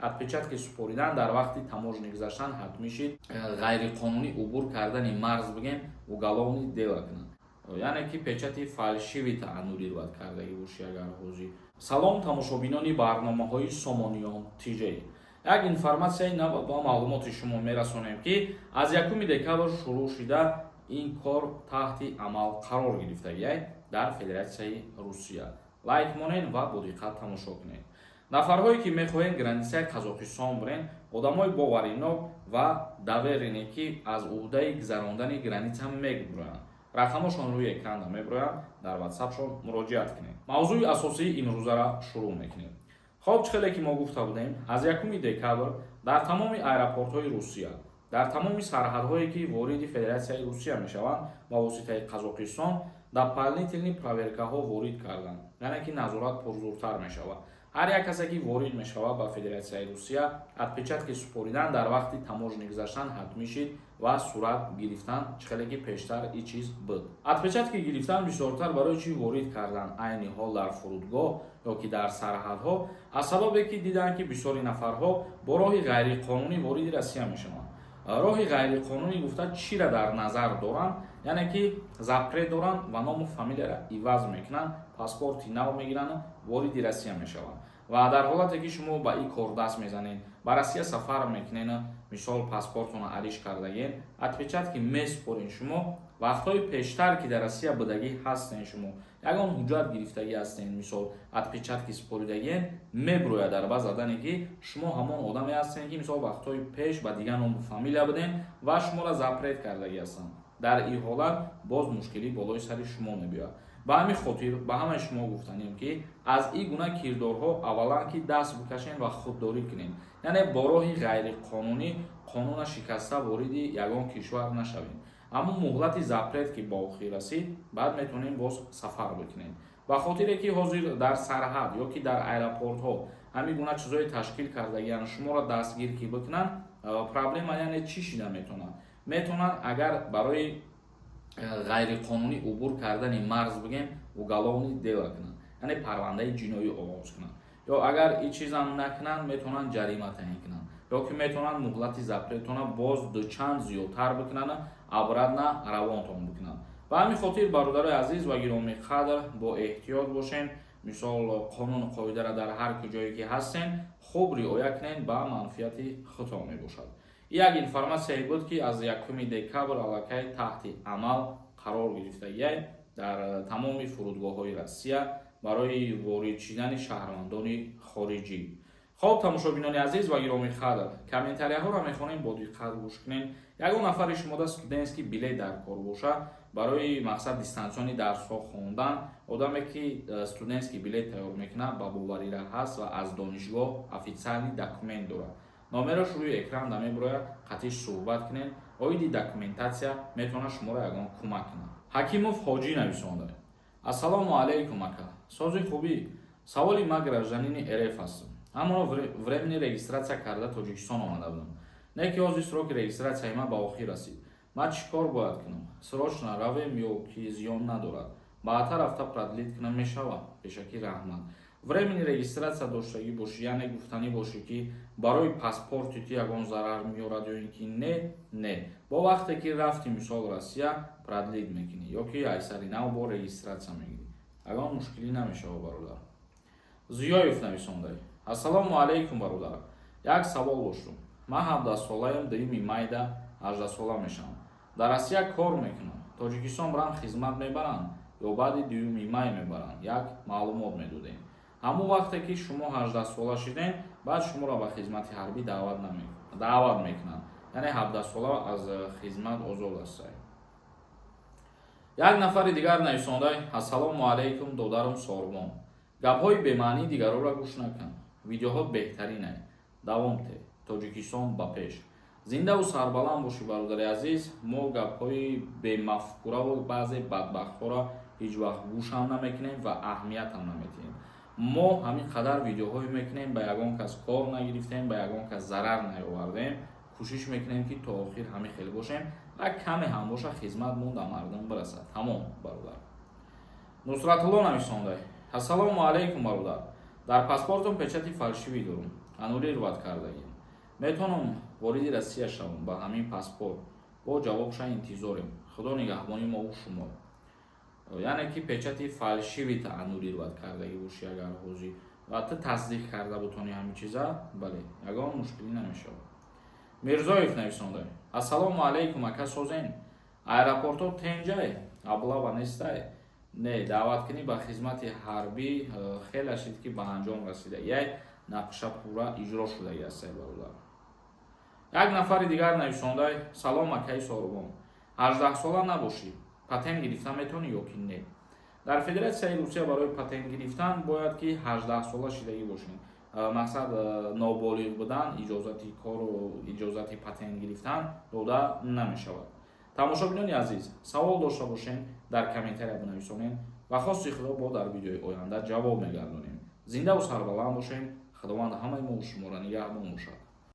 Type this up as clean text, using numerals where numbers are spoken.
отпечатки супоридан дар вақти таможни гузаштан ҳатмӣ шид ғайриқонунӣ убур кардани марз бигем уголовный дело кунад. яъне ки печати фалшиви аннулировать кардаги бошӣ агар ҳозир. салом тамошобинони барномаҳои сомониён тж. як информатсияи нав ба маълумоти шумо мерасонем ки аз 1 декабр шурӯъ шуда ин кор таҳти амал қарор гирифтагиай дар Федератсияи Русия. лайк монед ва бо диққат тамошо кунед. нафарҳое ки мехоҳанд границаи Қазоқистон бурен, одамои боваринок ва даверене ки аз уҳдаи гузарондани граница мебуранд. рақамошон рӯи экран мебуранд, дар WhatsApp-шон муроҷиат кунед. мавзӯи асосии имрӯзаро шурӯъ мекунем. хоб чихеле ки мо гуфта будем, аз 1 декабр дар тамоми аэропортҳои Русия, дар тамоми сарҳадҳое ки вориди Федератсияи Русия мешаванд ба воситаи Қазоқистон, дополнительни проверкаҳо ворид карданд, яъне ки назорат пурзуртар мешавад. ҳар як касе ки ворид мешавад ба Федератсияи Русия, отпечатки супоридан дар вақти таможни гузаштан ҳатмӣ шид ва сурат гирифтан, чихеле ки пештар ин чиз буд. отпечатки гирифтан бисёртар барои чӣ ворид кардан айни ҳол дар фурудгоҳ ё ки дар сарҳадҳо, аз сабабе ки диданд ки бисёри нафарҳо бо роҳи ғайриқонунӣ вориди Россия мешаванд. роҳи ғайриқонунӣ гуфта чиро дар назар доранд, яъне ки запрет доранд ва ному фамилияро иваз мекунанд, паспорти нав мегиранд, вориди Россия мешаванд. ва дар ҳолате ки шумо ба ин кор даст мезанед, ба Россия сафар мекунед, мисол паспортона ариш кардагед, отпечатки месупоред шумо, вақтҳои пештар ки дар Россия будагӣ ҳастед, шумо ягон ҳуҷҷат гирифтагӣ ҳастед, мисол отпечатки супоридагед, мебурояд дар ба задане ки шумо ҳамон одаме ҳастед ки мисол вақтҳои пеш ба дигар ному фамилия будем ва шуморо запрет кардагӣ ҳастанд. дар ин ҳолат боз мушкилӣ болои сари шумо мебиёяд. ба ҳамин хотир ба ҳамаи шумо гуфтанем ки аз ин гуна кирдорҳо аввалан ки даст бикашед ва худдорӣ кунед, яъне бо роҳи ғайриқонунӣ қонуна шикаста вориди ягон кишвар нашавед. аммо муҳлати запрет ки ба охир расид, баъд метавонед боз сафар бикунед. ба хотире ки ҳозир дар сарҳад ё ки дар аэропортҳо ҳамин гуна чизое ташкил кардагианд, шуморо дастгир ки бикунанд, проблема яъне чӣ шида метавонад? метавонанд агар барои ғайриқонунӣ убур кардани марз бигем уголовный дело кунанд, яъне парвандаи ҷиноӣ оғоз кунанд, ё агар ин чизам накунанд метавонанд ҷарима таъин кунанд, ё ки метавонанд муҳлати запретона боз дучанд зиёдтар бикунанд, обратно равонтон бикунанд. ба ҳамин хотир бародарои азиз ва гироми қадр бо эҳтиёт бошед, мисол қонуну қоидаро дар ҳар куҷое ки ҳастен хуб риоя кунед, ба манфиати худтон мебошад. як информатсияе буд ки аз 1 декабр аллакай таҳти амал қарор гирифтагиай дар тамоми фурудгоҳҳои Россия барои ворид шидани шаҳрвандони хориҷӣ. хоб тамошобинони азиз ва гироми қадр, комментарияҳоро мехонем бо диққат гӯш кунед. ягон нафари шумода студентский билет дар кор боша барои мақсад дистансиони дарсҳо хондан, одаме ки студентский билет тайёр мекунад ба боварира ҳаст ва аз донишгоҳ официальный документ дорад. номерош рӯи экран мебурояд, қатиш суҳбат кунед, оиди документатсия метавонад шуморо ягон кӯмак кунад. ҳакимов ҳоҷӣ нависонда. ассалому алайкум ака, сози хубӣ, саволи ма гражданини РФ ҳастам. ҳамоно времени регистратсия карда Тоҷикистон омада будам. не ки ҳозир сроки регистратсияи ма ба охир расид. ман чӣ кор бояд кунам? срочно равем ё ки зиён надорад? баъдтар рафта продлит кунам мешавад? пешакӣ раҳмат. времени регистратсия доштагӣ бошӣ, яъне гуфтанӣ бошӣ ки барои паспорти ту ягон зарар меёрад ё ин ки не. бо вақте ки рафти мисол Россия продлит мекунӣ ё ки айсари нав бо регистратсия мегирӣ. ягон мушкилӣ намешавад бародар. зиёев нависондай. ассалому алайкум бародар. як савол доштум. ман 17-солаям, 2 майда 18 сола мешавам. дар Россия кор мекунам. Тоҷикистон барам хизмат мебаранд ё баъди 2 май мебаранд? як маълумот медодем. ҳамон вақте ки шумо 18 сола шиден, баъд шуморо ба хизмати ҳарбӣ даъват мекунанд, яъне 17 сола аз хизмат озод ҳастед. як нафари дигар нависондай. ассалому алайкум додарум Сорбон. гапҳои бемаънии дигароро гӯш накун. видеоҳо беҳтаринай. давом те. Тоҷикистон ба пеш. зиндаву сарбаланд бошӣ бародари азиз. мо гапҳои бемафкураву баъзе бадбахтҳоро ҳеҷ вақт гӯшам намекунем ва аҳамиятам наметиҳем. мо ҳамин қадар видеоҳое мекунем, ба ягон кас кор нагирифтем, ба ягон кас зарар наовардем. кӯшиш мекунем ки то охир ҳамин хел бошем ва каме ҳам боша хизмат монда мардум бирасад. тамом бародар. нусратулло нависондай. ассалому алайкум бародар. дар паспортум печати фалшивӣ дорам. аннулировать кардагиам. Метавонам вориди Россия шавам ба ҳамин паспорт. Бо ҷавобша интизорем. Худо нигаҳбони мо у шумо. Яъне ки печати фалшивита аннулировать кардаги боши агар ҳозир ва ту тасдиқ карда бутони ҳамин чиза, бале, ягон мушкилӣ намешавад. Мирзоев нависонда: Ассалому алайкум, ака созен. Аэропорту тенҷае, аблава нестае. Не, даъват кунӣ ба хизмати ҳарбӣ хеле шид ки ба анҷом расида. Яй нақша пурра иҷро шудаги аст бародар. Як нафари дигар нависонда: Салом акаи сорубон. 18 сола набошӣ. Патент гирифта метавонӣ ё ки не? Дар Федератсияи Русия барои патент гирифтан бояд ки 18 сола шидагӣ бошед. Мақсад ноболиғ будан иҷозати кору иҷозати патент гирифтан дода намешавад. Тамошобинони азиз, савол дошта бошед, дар комментария бинависонед ва хости худо бо дар видеои оянда ҷавоб мегардонем. Зинда ва сарбаланд бошед. Худованд ҳамаи мо шуморо нигаҳбон бошад.